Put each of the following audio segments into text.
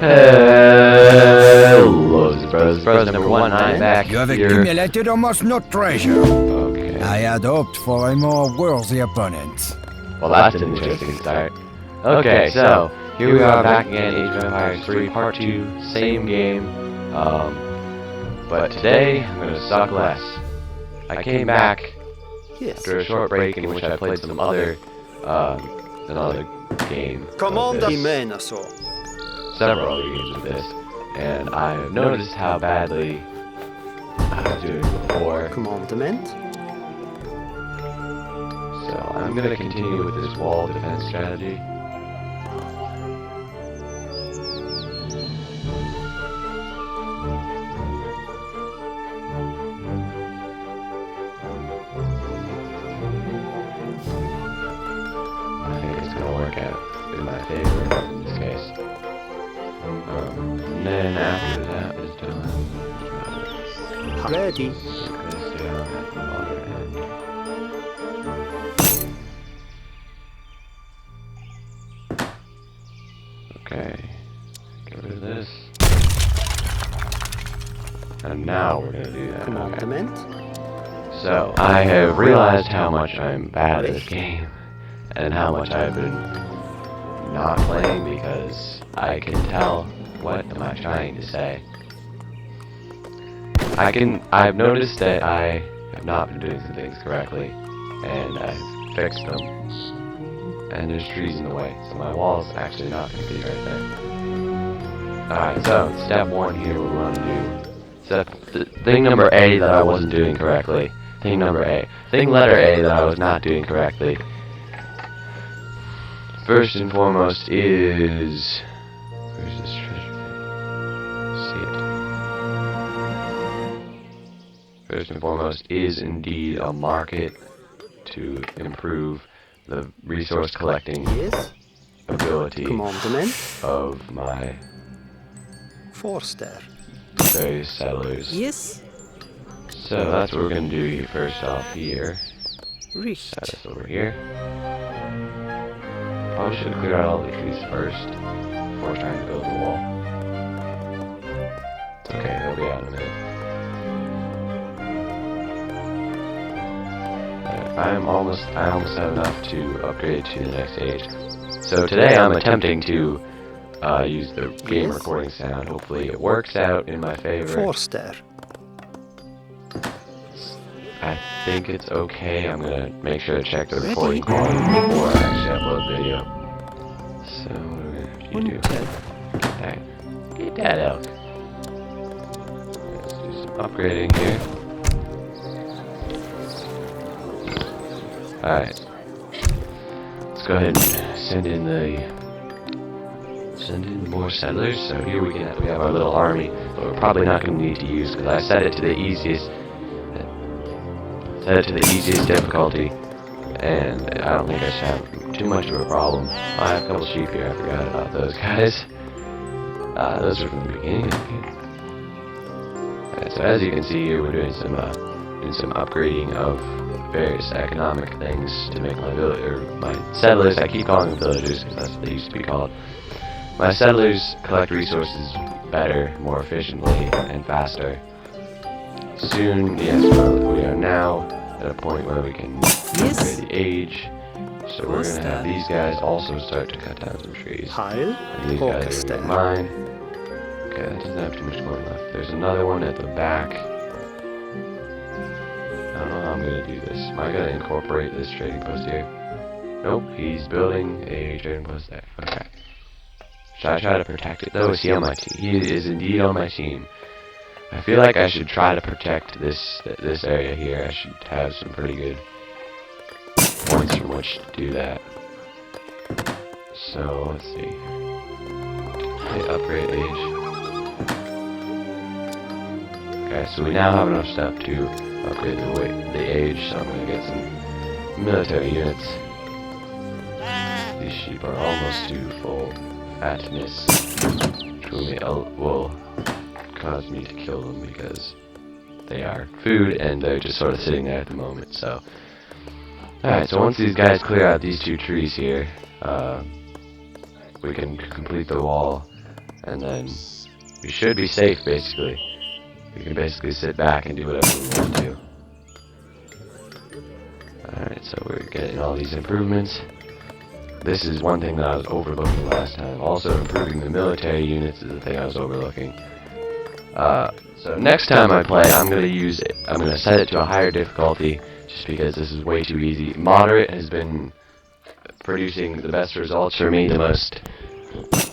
Hello, bros. Bros number one, I am back You have here. accumulated almost no treasure. Okay. I had hoped for a more worthy opponent. Well, that's an interesting start. Okay, so here we are back again, Age of Empires 3 Part 2, same game. But today I'm gonna suck less. I came back after a short break in which I played some other, another game. Commander of this. Menaso. Several other games of this, and I have noticed how badly I was doing before. Commandment. So I'm gonna continue with this wall defense strategy. I think it's gonna work out in my favor in this case. And then after that is done, Ready. put this down at the other end. Okay, get rid of this. And now we're gonna do that. Okay. Commandment. So, I have realized how much I'm bad at this game, and how much I've been not playing because I can tell what am I trying to say. I've noticed that I have not been doing some things correctly, and I've fixed them. And there's trees in the way, so my wall's actually not going to be right there. Alright, so step one here, what we want to do. Thing number A that I wasn't doing correctly. Thing number A. Thing letter A that I was not doing correctly. First and foremost is... Where's this treasure thing? See it. First and foremost is indeed a market to improve the resource collecting Yes. ability Commandment. of my Forster. various settlers. Yes. So that's what we're gonna do here first off here. Set Richt. this over here. Probably should have cleared out all the trees first before trying to build the wall. It's okay, they'll be out in a minute. I almost have enough to upgrade to the next age. So today I'm attempting to use the game recording sound. Hopefully it works out in my favor. Forster. I think it's okay. I'm gonna make sure to check the recording quality before I actually upload the video. So what do you do? Get that out. Let's do some upgrading here. Alright. Let's go ahead and send in more settlers. So here we have our little army, but we're probably not going to need to use because I set it to the easiest. Set it to the easiest difficulty, and I don't think I should have too much of a problem. I have a couple sheep here. I forgot about those guys. Those are from the beginning of the game. Alright, so as you can see here, we're doing some upgrading of various economic things to make my settlers. I keep calling them villagers because that's what they used to be called. My settlers collect resources better, more efficiently, and faster. Soon, yes, we are now at a point where we can upgrade the age. So we're going to have these guys also start to cut down some trees. Heil. And these guys are going to mine. Okay, that doesn't have too much corn left. There's another one at the back. I don't know how I'm going to do this. Am I going to incorporate this trading post here? Nope, he's building a trading post there. Okay. Should I try to protect it though? Is he on my team? He is indeed on my team. I feel like I should try to protect this area here. I should have some pretty good points from which to do that. So let's see. Okay, upgrade age. Okay, so we now have enough stuff to upgrade the age. So I'm gonna get some military units. These sheep are almost to full fatness, which will cause me to kill them because they are food and they're just sort of sitting there at the moment. So, alright, so once these guys clear out these two trees here, we can complete the wall and then we should be safe, basically. We can basically sit back and do whatever we want to. Alright, so we're getting all these improvements. This is one thing that I was overlooking last time. Also, improving the military units is the thing I was overlooking. So next time I play, I'm gonna set it to a higher difficulty, just because this is way too easy. Moderate has been producing the best results for me, the most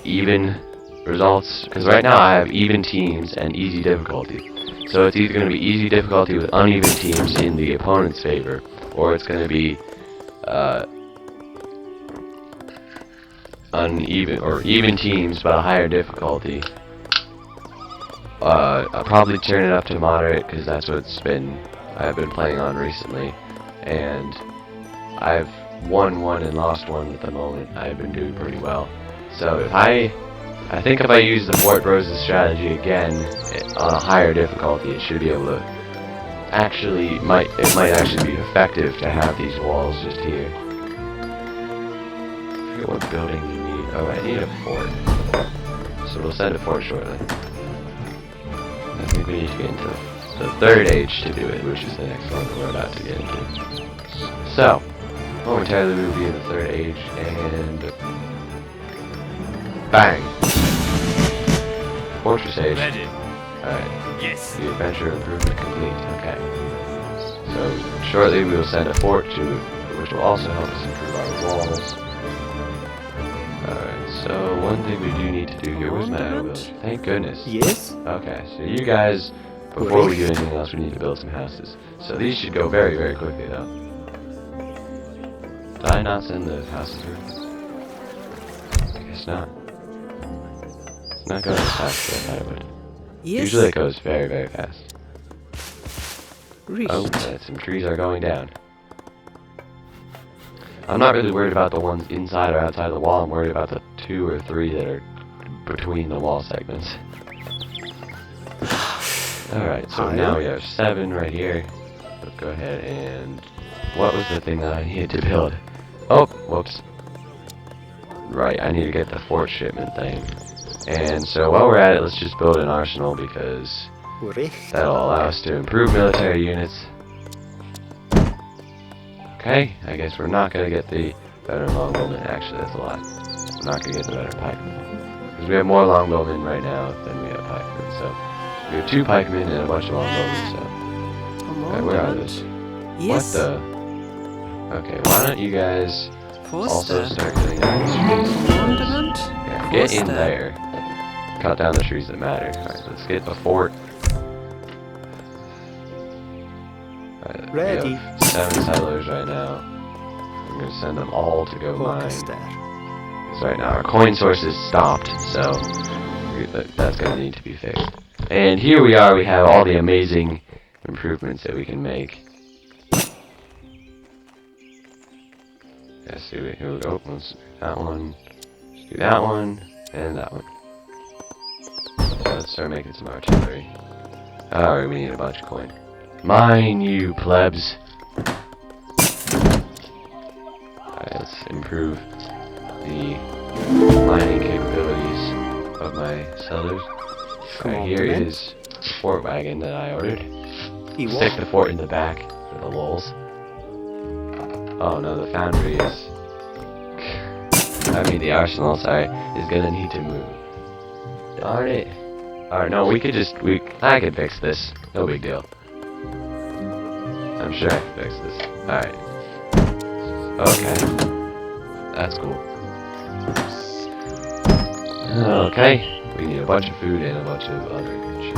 even results, because right now I have even teams and easy difficulty. So it's either going to be easy difficulty with uneven teams in the opponent's favor, or it's going to be uneven or even teams but a higher difficulty. I'll probably turn it up to moderate because that's what I've been playing on recently, and I've won one and lost one at the moment. I've been doing pretty well. So if I think if I use the Fort Roses strategy again on a higher difficulty, it should be able to it might actually be effective to have these walls just here. I forget what building you need. Oh, I need a fort. So we'll send a fort shortly. I think we need to get into the third age to do it, which is the next one that we're about to get into. So, momentarily we will be in the third age, and bang! Fortress age. Ready. Alright. Yes. The adventure improvement complete. Okay. So shortly we will send a fort which will also help us improve our walls. Alright, so one thing we do need to do here was build. Thank goodness. Yes? Okay, so you guys, before we do anything else, we need to build some houses. So these should go very, very quickly though. Did I not send the houses through? I guess not. It's not going as fast as I thought it would. Yes. Usually it goes very, very fast. Reached. Oh, some trees are going down. I'm not really worried about the ones inside or outside the wall. I'm worried about the 2 or 3 that are between the wall segments. Alright, so now we have 7 right here. Let's go ahead and... What was the thing that I needed to build? Oh, whoops. Right, I need to get the fort shipment thing. And so while we're at it, let's just build an arsenal because that'll allow us to improve military units. Okay, I guess we're not going to get the better longbowmen. Actually, that's a lie. We're not going to get the better pikemen. Because we have more longbowmen right now than we have pikemen. So we have 2 pikemen and a bunch of longbowmen. So okay, where are those? Yes. What the? Okay, why don't you guys also start cutting down these trees? Yeah, get in there. Cut down the trees that matter. Alright, let's get a fort. Alright, Ready. we have 7 settlers right now. I'm gonna send them all to go mine. Because right now our coin source is stopped, so that's gonna need to be fixed. And here we are, we have all the amazing improvements that we can make. Let's do it. Here we go. Let's do that one. Let's do that one. And that one. So let's start making some artillery. Alright, we need a bunch of coin. Mine, you plebs. Alright, let's improve the mining capabilities of my settlers. Right, here is the fort wagon that I ordered. Stick the fort in the back for the lulz. Oh no, the foundry is... I mean the arsenal, sorry, is gonna need to move. Darn it. Alright, no, we could just... I could fix this. No big deal. I'm sure I can fix this. Alright. Okay. That's cool. Okay. We need a bunch of food and a bunch of other shit.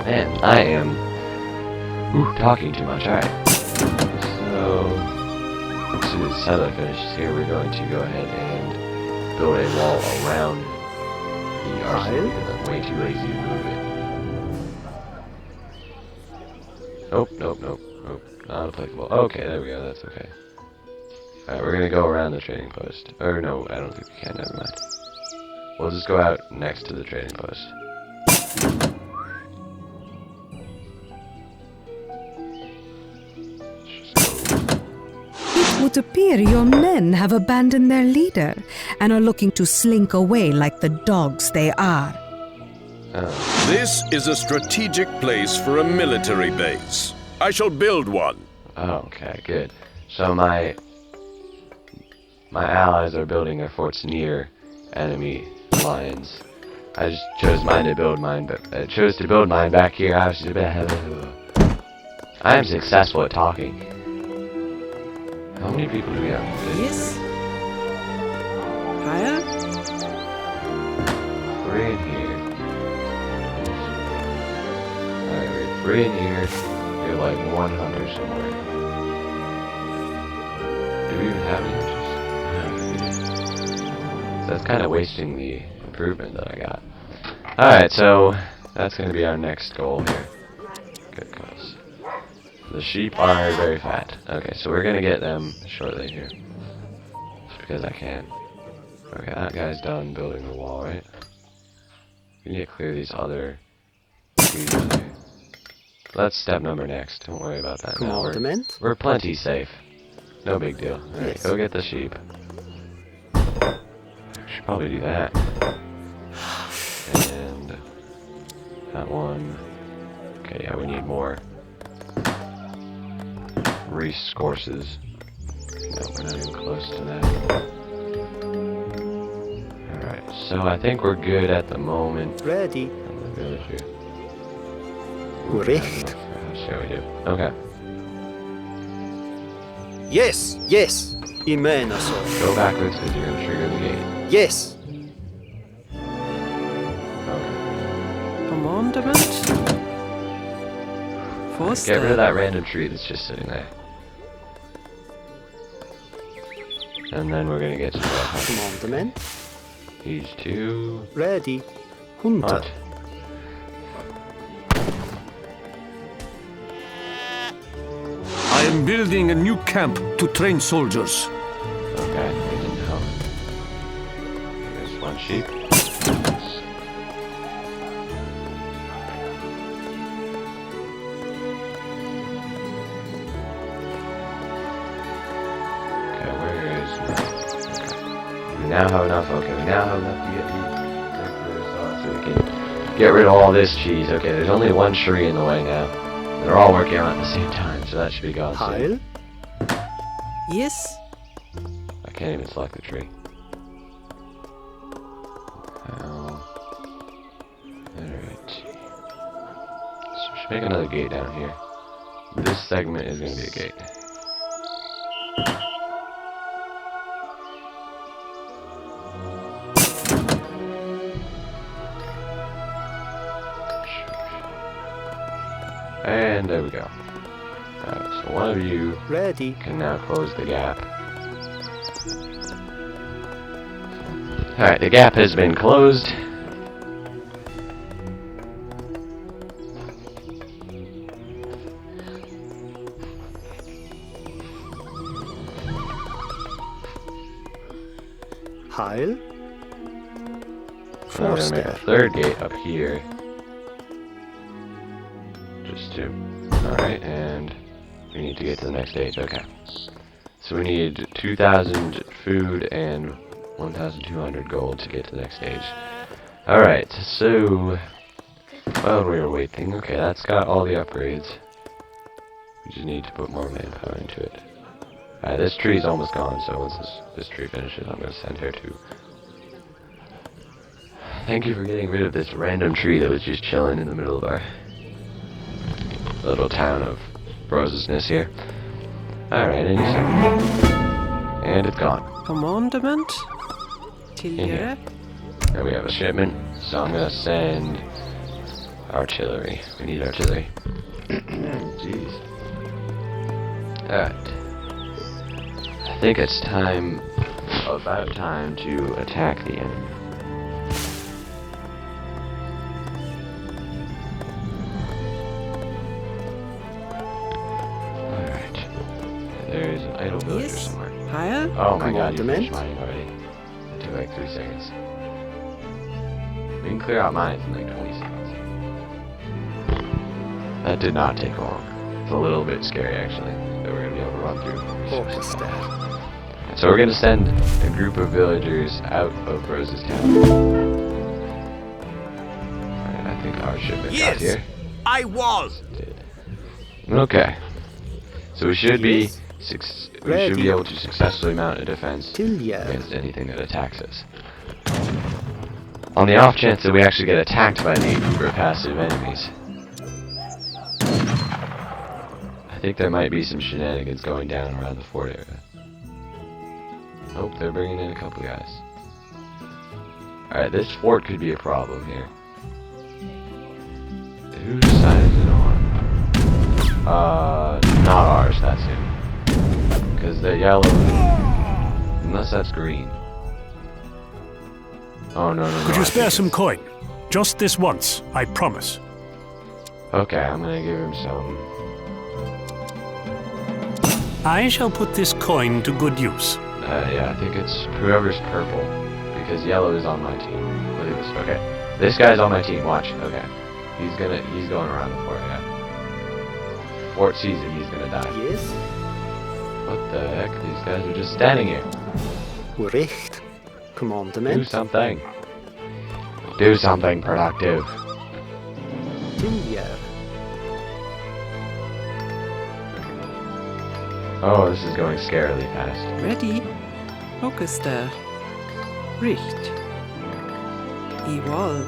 Man, I am talking too much. Alright. So, as soon as settler finishes here, we're going to go ahead and build a wall around the arsenal because I'm way too lazy to move it. Nope, nope, nope, nope. Not applicable. Okay, there we go. That's okay. Alright, we're gonna go around the trading post. Or no, I don't think we can. Never mind. We'll just go out next to the trading post. would appear your men have abandoned their leader and are looking to slink away like the dogs they are. This is a strategic place for a military base. I shall build one. Okay, good. So my allies are building their forts near enemy lines. I just chose to build mine back here. I am successful at talking. How many people do we have? Yes. Higher. 3 in here. Alright, we have 3 in here. We have like 1 hunter somewhere. Do we even have any hunters? No. That's kind of wasting the improvement that I got. Alright, so that's going to be our next goal here. Good cause. The sheep are very fat. Okay, so we're going to get them shortly here. Just because I can. Okay, that guy's done building the wall, right? We need to clear these other trees here. Let's step number next. Don't worry about that now. We're plenty safe. No big deal. Alright, go get the sheep. Should probably do that. And that one. Okay, yeah, we need more resources. No, we're not even close to that. Alright, so I think we're good at the moment. Ready. On the village here. Recht. Sure we do. Okay. Yes, yes. Imena so. Go backwards because you're gonna trigger the gate. Yes. Okay. Commandment. Forster. Get rid of that random tree that's just sitting there. And then we're gonna get to the hunter. Commandment. These two. Ready. Hunter. What? I am building a new camp to train soldiers. Okay, good to know. There's one sheep. Okay, where is my... Okay. We now have enough, to get these so we can get rid of all this cheese. Okay, there's only one tree in the way now. They're all working on it at the same time, so that should be gone soon. Heil. Yes. I can't even select the tree. Alright. So we should make another gate down here. This segment is going to be a gate. And there we go. Alright, so one of you Ready. can now close the gap. Alright, the gap has been closed. Heil. So we're gonna make a third gate up here. Just two. Alright, and we need to get to the next stage. Okay. So we need 2,000 food and 1,200 gold to get to the next stage. Alright, so while we were waiting, okay, that's got all the upgrades. We just need to put more manpower into it. Alright, this tree's almost gone, so once this tree finishes, I'm gonna send her to... Thank you for getting rid of this random tree that was just chilling in the middle of our little town of Rosesness here. Alright, and you see. And it's gone. Commandment. Artillery. Now we have a shipment, so I'm gonna send artillery. We need artillery. Jeez. Alright. I think it's about time to attack the enemy. Alright. There's an idle villager Yes. somewhere. Higher. Oh my god, you Commandment. finished mining already. It took like 3 seconds. We can clear out mines in like 20 seconds. That did not take long. It's a little bit scary actually, that we're gonna be able to run run through. Orchestra. So we're gonna send a group of villagers out of Rose's town. Alright, I think our shipment got here. I was. Okay. So we should be Yes. we should be able to successfully mount a defense Tilja. against anything that attacks us. On the off chance that we actually get attacked by the uber passive enemies, I think there might be some shenanigans going down around the fort area. Oh, they're bringing in a couple guys. Alright, this fort could be a problem here. Who decided to arm? Not ours, that's him. Because the yellow... Unless that's green. Oh, no. Could you I spare think some it's- coin? Just this once, I promise. Okay, I'm gonna give him some... I shall put this coin to good use. Yeah, I think it's whoever's purple. Because yellow is on my team. Look at this. Okay. This guy's on my team, watch. Okay. He's going around the fort, yeah. Fort sees it, he's gonna die. Yes. What the heck? These guys are just standing here. Recht. Do Commandment. something. Do something productive. Tilja. Oh, this is going scarily fast. Ready? Orchestra. Richt. Ewol.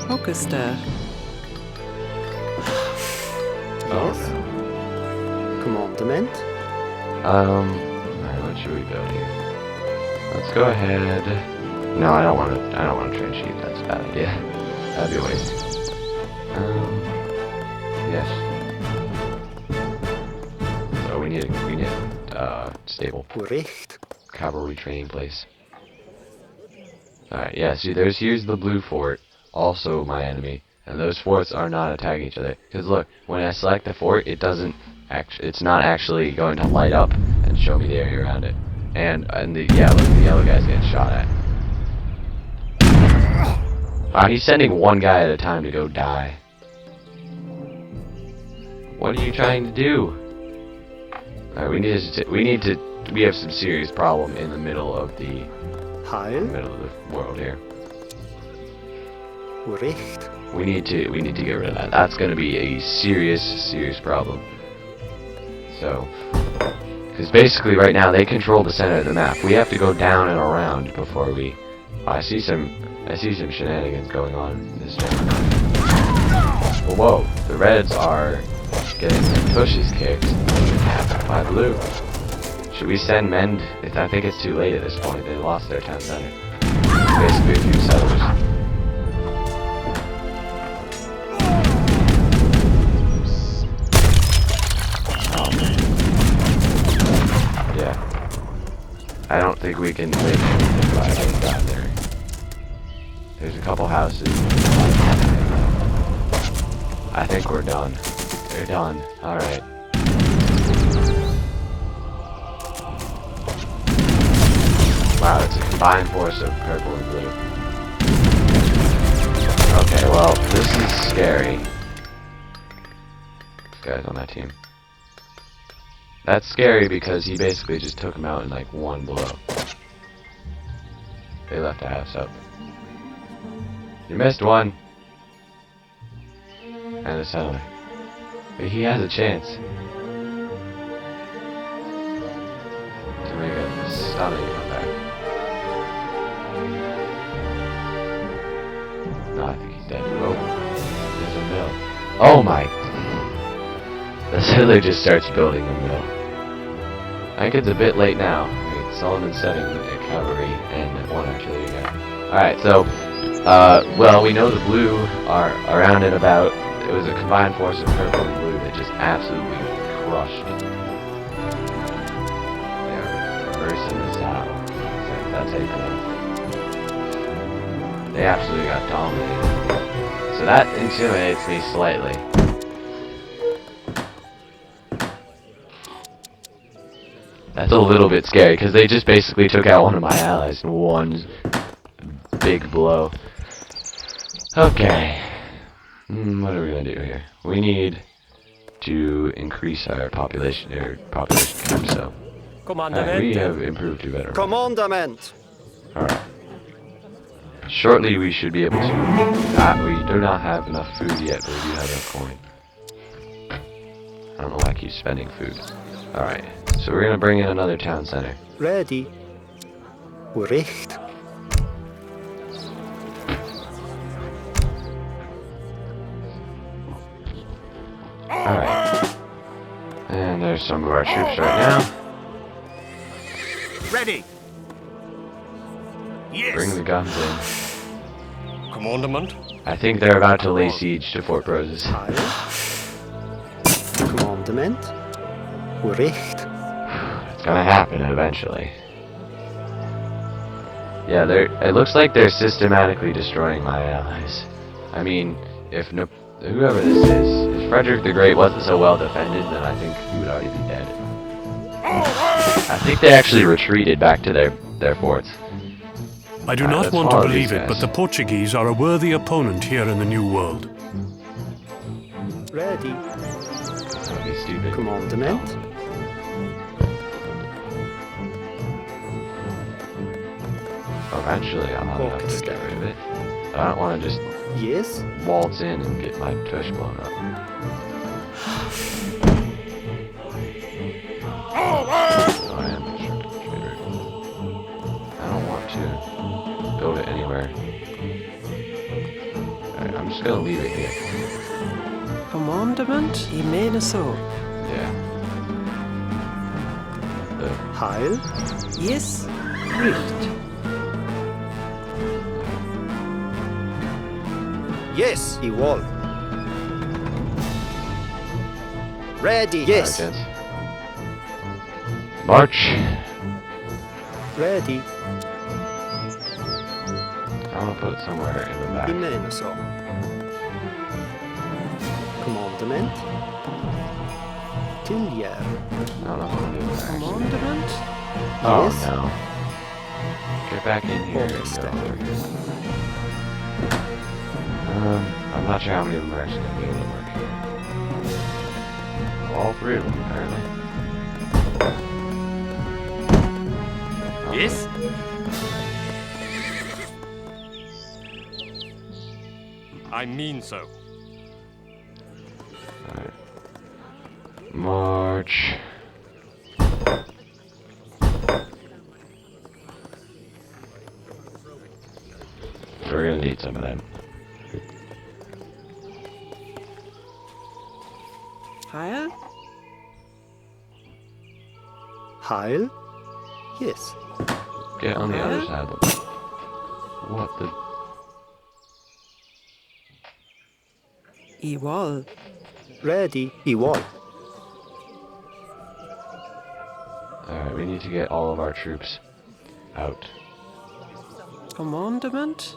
Orchestra. Yes. Commandment. Alright, what should we build here? Let's go ahead. No, I don't want to train sheep. That's a bad idea. That'd be a waste. Yes. So we need stable Recht. cavalry training place. Alright, yeah, see, here's the blue fort, also my enemy, and those forts are not attacking each other. Because look, when I select the fort, it's not actually going to light up and show me the area around it. And the yellow guy's getting shot at. Wow, he's sending one guy at a time to go die. What are you trying to do? Alright, we have some serious problem in the middle of the Heil. world here. Recht. We need to get rid of that. That's going to be a serious problem. So, because basically right now they control the center of the map. We have to go down and around before we. Oh, I see some shenanigans going on in this channel. Whoa! The reds are getting their pushes kicked by blue. Should we send men? I think it's too late at this point. They lost their town center. Basically, a few settlers. Yeah. I don't think we can live by there. There's a couple houses. I think we're done. They're done. Alright. Wow, it's a combined force of purple and blue. Okay, well, this is scary. This guy's on that team. That's scary because he basically just took him out in like one blow. They left a house up. You missed one. And a settler. But he has a chance to make a stunning comeback. No, I think he's dead. Oh, there's a mill. Oh my! The settler just starts building a mill. I think it's a bit late now. Right, Solomon's setting a cavalry and one artillery guy. Alright, so, well, we know the blue are around and about. It was a combined force of purple and blue that just absolutely crushed. Yeah, reversing the south. That's how you pronounce it. They absolutely got dominated. So that intimidates me slightly. That's a little bit scary, because they just basically took out one of my allies in one big blow. Okay. What are we going to do here? We need to increase our population cap, so alright, we have improved to better. Commandament. Alright. Shortly we should be able to... we do not have enough food yet, but we do have enough coin. I don't know why I keep spending food. Alright, so we're gonna bring in another town center. Ready. Recht. Alright. And there's some of our troops right now. Ready. Bring the guns in. Commandment. I think they're about to lay siege to Fort Roses. Heil. Commandament. Recht. It's gonna happen eventually. Yeah, it looks like they're systematically destroying my allies. I mean, if whoever this is, if Frederick the Great wasn't so well defended, then I think he would already be dead. I think they actually retreated back to their forts. I do Alright, not let's want to follow believe these it, but guys. the Portuguese are a worthy opponent here in the New World. Ready. That would be stupid. Commandament. Eventually, I'll have to get rid of it. But I don't want to just Yes. waltz in and get my tush blown up. I am constructing trader. I don't want to build it anywhere. Alright, I'm just gonna leave it here. Commandement, I mene så. Yeah. Heil. Yes, Richt. Yes. I wall. Ready. Yes. Alright, gents. March! Ready. I want to put it somewhere in the back. I mene så. Commandament. Tilgjær. I don't know if I'm gonna do it actually. Commandement, Oh Yes. no. Get back in here and go Orchestra. over here. I'm not sure how many of them are actually gonna be able to work here. All three of them, apparently. Yes? I mean so. Alright. March. We're gonna need some of them. Heil, Heil. Yes. Get on the other side of them. What the? I wall. Ready. I wall. Alright, we need to get all of our troops out. Commandement,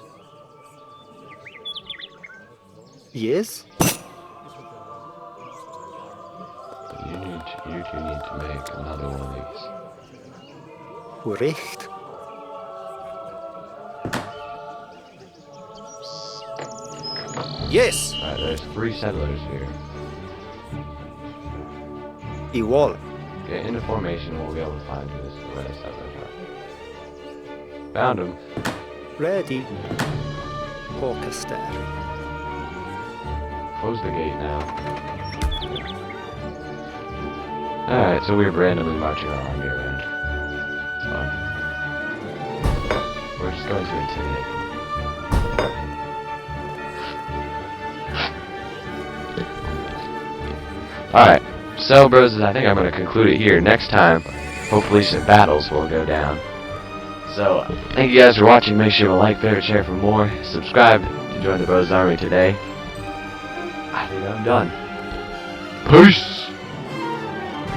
Yes. You two need to make another one of these. Recht. Yes. Alright, there's 3 settlers here. I wall. Get into formation, we'll be able to find who where the settlers are. Found them. Ready. Orchestra. Close the gate now. Alright, so we're randomly marching our army around. It's fun. We're just going to intimidate them. Alright, so bros, I think I'm going to conclude it here. Next time, hopefully some battles will go down. So, thank you guys for watching. Make sure to like, favorite, share for more. Subscribe to join the Bros Army today. I think I'm done. Peace!